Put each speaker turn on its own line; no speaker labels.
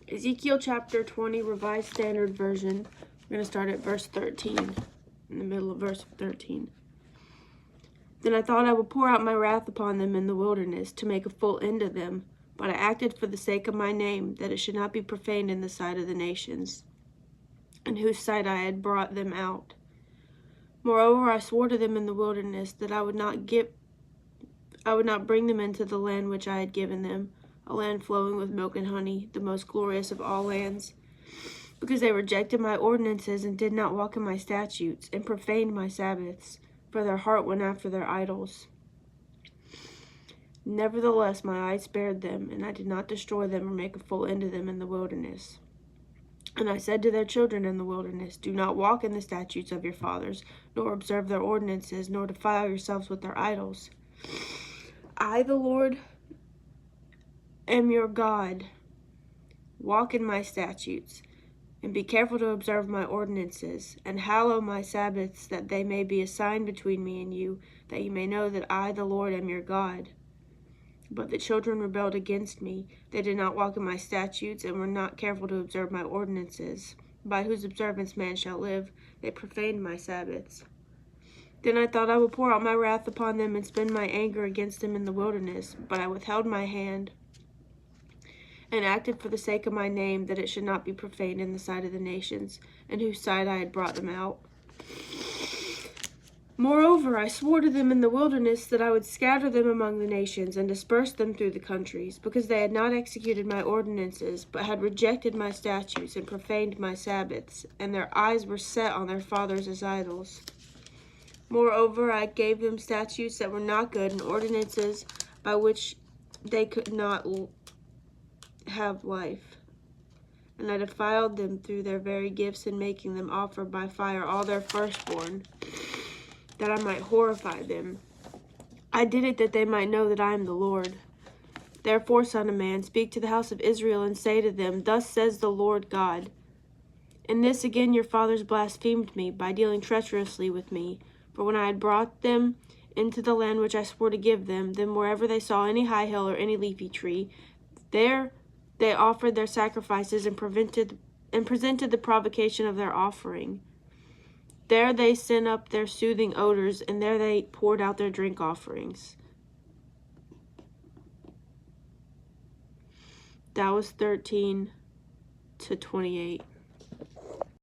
Ezekiel chapter 20, Revised Standard Version. We're going to start at verse 13, in the middle of verse 13. Then I thought I would pour out my wrath upon them in the wilderness, to make a full end of them. But I acted for the sake of my name, that it should not be profaned in the sight of the nations, in whose sight I had brought them out. Moreover, I swore to them in the wilderness that I would not bring them into the land which I had given them, a land flowing with milk and honey, the most glorious of all lands, because they rejected my ordinances and did not walk in my statutes, and profaned my Sabbaths, for their heart went after their idols. Nevertheless, my eye spared them, and I did not destroy them or make a full end of them in the wilderness. And I said to their children in the wilderness, do not walk in the statutes of your fathers, nor observe their ordinances, nor defile yourselves with their idols. I, the Lord, am your God. Walk in my statutes, and be careful to observe my ordinances, and hallow my Sabbaths, that they may be a sign between me and you, that you may know that I, the Lord, am your God. But the children rebelled against me. They did not walk in my statutes, and were not careful to observe my ordinances, by whose observance man shall live. They profaned my Sabbaths. Then I thought I would pour out my wrath upon them and spend my anger against them in the wilderness. But I withheld my hand, and acted for the sake of my name, that it should not be profaned in the sight of the nations, in whose sight I had brought them out. Moreover, I swore to them in the wilderness that I would scatter them among the nations, and disperse them through the countries, because they had not executed my ordinances, but had rejected my statutes, and profaned my Sabbaths, and their eyes were set on their fathers as idols. Moreover, I gave them statutes that were not good, and ordinances by which they could not have life. And I defiled them through their very gifts, in making them offer by fire all their firstborn, that I might horrify them. I did it that they might know that I am the Lord. Therefore, Son of man, speak to the house of Israel, and say to them, thus says the Lord God, in this again your fathers blasphemed me, by dealing treacherously with me. For when I had brought them into the land which I swore to give them, then wherever they saw any high hill or any leafy tree, there they offered their sacrifices, and presented the provocation of their offering. There they sent up their soothing odors, and there they poured out their drink offerings. That was 13 to 28.